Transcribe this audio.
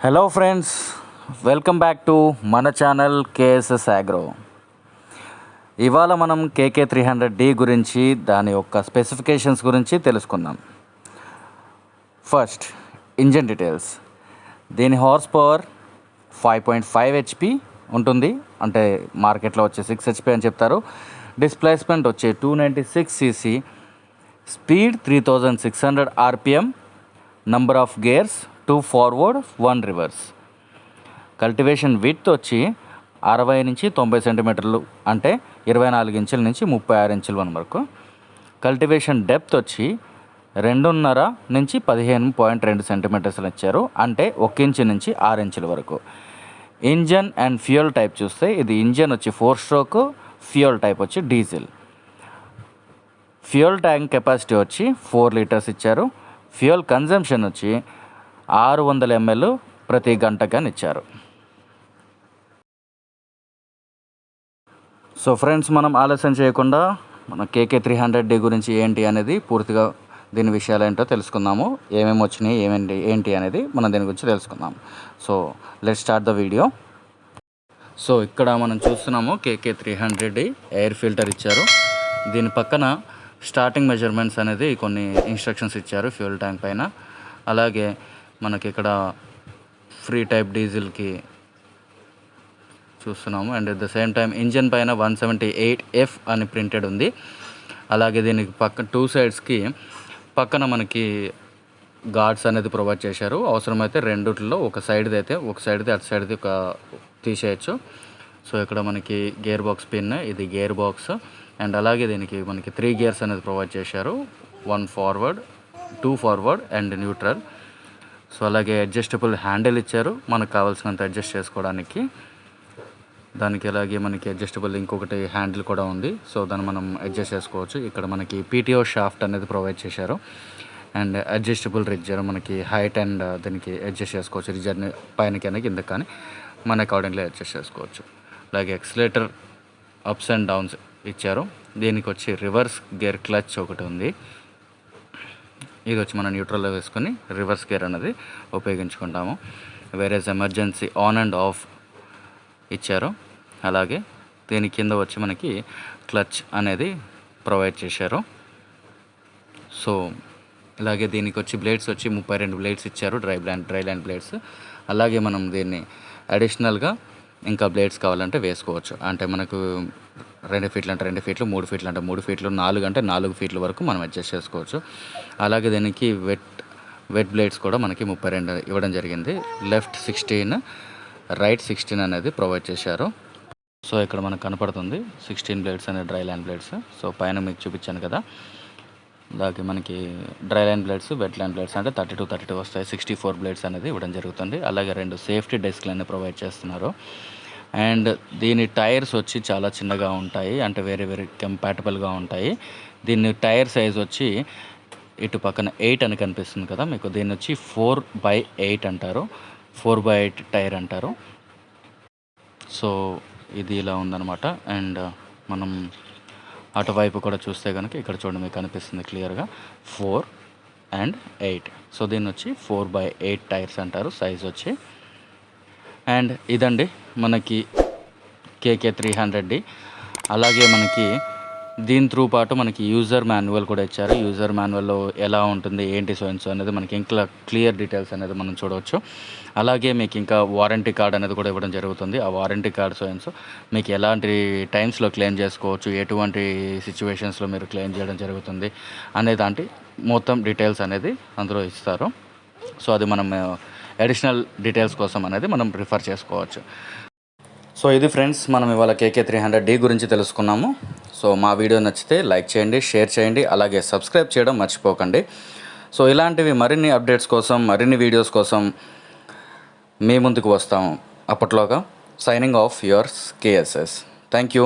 Hello friends, welcome back to మన channel KSS agro. ఇవాళ మనం కేకే 300D గురించి దాని యొక్క స్పెసిఫికేషన్స్ గురించి తెలుసుకుందాం. First engine details. దీని హార్స్ పవర్ 5.5 HP ఉంటుంది, అంటే మార్కెట్లో వచ్చే 6 HP అని చెప్తారు. డిస్ప్లేస్మెంట్ వచ్చే 296 cc, speed 3600 RPM, number of gears 2 forward 1 reverse. Cultivation width వచ్చి 60 నుంచి 90 సెంటీమీటర్లు, అంటే 24 ఇంచుల నుంచి 36 ఇంచుల వరకు. కల్టివేషన్ డెప్త్ వచ్చి 2.5 నుంచి 15.2 సెంటీమీటర్స్ ఇచ్చారు, అంటే 1 ఇంచు నుంచి 6 ఇంచుల వరకు. ఇంజన్ అండ్ ఫ్యూయల్ టైప్ చూస్తే ఇది ఇంజన్ వచ్చి 4 స్ట్రోక్, ఫ్యూయల్ టైప్ వచ్చి డీజిల్. ఫ్యూయల్ ట్యాంక్ కెపాసిటీ వచ్చి 4 లీటర్స్ ఇచ్చారు. ఫ్యూయల్ కన్జంప్షన్ వచ్చి 600 ml ప్రతి గంటకని ఇచ్చారు. సో ఫ్రెండ్స్, మనం ఆలస్యం చేయకుండా మన కేకే 300D గురించి ఏంటి అనేది పూర్తిగా దీని విషయాలు ఏంటో తెలుసుకుందాము. ఏమేమి వచ్చినాయి, ఏంటి అనేది మనం దీని గురించి తెలుసుకుందాం. So let's start the video. So ఇక్కడ మనం చూస్తున్నాము కేకే 300D ఎయిర్ ఫిల్టర్ ఇచ్చారు. దీని పక్కన స్టార్టింగ్ మెజర్మెంట్స్ అనేది కొన్ని ఇన్స్ట్రక్షన్స్ ఇచ్చారు ఫ్యూయల్ ట్యాంక్ పైన. అలాగే మనకి ఇక్కడ ఫ్రీ టైప్ డీజిల్కి చూస్తున్నాము. And at the same time engine పైన 178F అని ప్రింటెడ్ ఉంది. అలాగే దీనికి పక్కన 2 సైడ్స్కి పక్కన మనకి గార్డ్స్ అనేది ప్రొవైడ్ చేశారు. అవసరమైతే రెండిట్లో ఒక సైడ్ది అటు సైడ్ది ఒక తీసేయచ్చు. సో ఇక్కడ మనకి గేర్ బాక్స్ పిన్, ఇది గేర్ బాక్స్. అండ్ అలాగే దీనికి మనకి 3 గేర్స్ అనేది ప్రొవైడ్ చేశారు. 1 forward, 2 forward and neutral. So అలాగే అడ్జస్టబుల్ హ్యాండిల్ ఇచ్చారు, మనకు కావాల్సినంత అడ్జస్ట్ చేసుకోవడానికి. దానికి అలాగే మనకి అడ్జస్టబుల్ ఇంకొకటి హ్యాండిల్ కూడా ఉంది. సో దాన్ని మనం అడ్జస్ట్ చేసుకోవచ్చు. ఇక్కడ మనకి పీటీఓ షాఫ్ట్ అనేది ప్రొవైడ్ చేశారు. అండ్ అడ్జస్టబుల్ రిజ్జర్, మనకి హైట్ అండ్ దీనికి అడ్జస్ట్ చేసుకోవచ్చు. రిజ్జర్ని పైన కానీ కింద కానీ మన అకార్డింగ్లీ అడ్జస్ట్ చేసుకోవచ్చు. అలాగే ఎక్సలేటర్ అప్స్ అండ్ డౌన్స్ ఇచ్చారు. దీనికి వచ్చి రివర్స్ గేర్ క్లచ్ ఒకటి ఉంది. ఇది వచ్చి మనం న్యూట్రల్లో వేసుకొని రివర్స్ గేర్ అనేది ఉపయోగించుకుంటాము. వేరే ఎమర్జెన్సీ ఆన్ అండ్ ఆఫ్ ఇచ్చారు. అలాగే దీని కింద వచ్చి మనకి క్లచ్ అనేది ప్రొవైడ్ చేశారు. సో ఇలాగే దీనికి వచ్చి బ్లేడ్స్ వచ్చి 32 బ్లేడ్స్ ఇచ్చారు, డ్రై ల్యాండ్ బ్లేడ్స్. అలాగే మనం దీన్ని అడిషనల్గా ఇంకా బ్లేడ్స్ కావాలంటే వేసుకోవచ్చు. అంటే మనకు 2 ఫీట్లు అంటే 2 ఫీట్లు, 3 ఫీట్లు అంటే 3 ఫీట్లు, 4 అంటే 4 ఫీట్ల వరకు మనం అడ్జస్ట్ చేసుకోవచ్చు. అలాగే దీనికి వెట్ బ్లేడ్స్ కూడా మనకి 32 ఇవ్వడం జరిగింది. లెఫ్ట్ 16, రైట్ 16 అనేది ప్రొవైడ్ చేశారు. సో ఇక్కడ మనకు కనపడుతుంది 16 బ్లేడ్స్ అనే డ్రై ల్యాండ్ బ్లేడ్స్. సో పైన మీకు చూపించాను కదా. అలాగే మనకి dry land blades, wet land blades అంటే 32 వస్తాయి. 64 బ్లేడ్స్ అనేది ఇవ్వడం జరుగుతుంది. అలాగే 2 సేఫ్టీ డెస్క్లన్నీ ప్రొవైడ్ చేస్తున్నారు. అండ్ దీని టైర్స్ వచ్చి చాలా చిన్నగా ఉంటాయి, అంటే వేరే కంపాటబుల్గా ఉంటాయి. దీని టైర్ సైజ్ వచ్చి ఇటు పక్కన 8 అని కనిపిస్తుంది కదా మీకు. దీన్ని వచ్చి 4/8 అంటారు, 4/8 టైర్ అంటారు. సో ఇది ఇలా ఉందన్నమాట. అండ్ మనం అటువైపు కూడా చూస్తే కనుక ఇక్కడ చూడండి, మీకు కనిపిస్తుంది క్లియర్గా 4 and 8. సో దీన్ని వచ్చి 4/8 టైర్స్ అంటారు సైజ్ వచ్చి. అండ్ ఇదండి మనకి కేకే 300D. అలాగే మనకి దీని త్రూ పాటు మనకి యూజర్ మాన్యువల్ కూడా ఇచ్చారు. యూజర్ మాన్యువల్లో ఎలా ఉంటుంది, ఏంటి సో అనేది మనకి ఇంకా క్లియర్ డీటెయిల్స్ అనేది మనం చూడవచ్చు. అలాగే మీకు ఇంకా వారంటీ కార్డ్ అనేది కూడా ఇవ్వడం జరుగుతుంది. ఆ వారంటీ కార్డ్ సో మీకు ఎలాంటి టైమ్స్లో క్లెయిమ్ చేసుకోవచ్చు, ఎటువంటి సిచ్యువేషన్స్లో మీరు క్లెయిమ్ చేయడం జరుగుతుంది అనే దాంట్లో మొత్తం డీటెయిల్స్ అనేది అందులో ఇస్తారు. సో అది మనం అడిషనల్ డీటెయిల్స్ కోసం అనేది మనం రిఫర్ చేసుకోవచ్చు. సో ఇది ఫ్రెండ్స్, మనం ఇవాళ కేకే 300D గురించి తెలుసుకున్నాము. సో మా వీడియో నచ్చితే లైక్ చేయండి, షేర్ చేయండి, అలాగే సబ్స్క్రైబ్ చేయడం మర్చిపోకండి. సో ఇలాంటివి మరిన్ని అప్డేట్స్ కోసం, మరిన్ని వీడియోస్ కోసం మీ ముందుకు వస్తాము. అప్పట్లోగా signing off yours KSS. Thank you.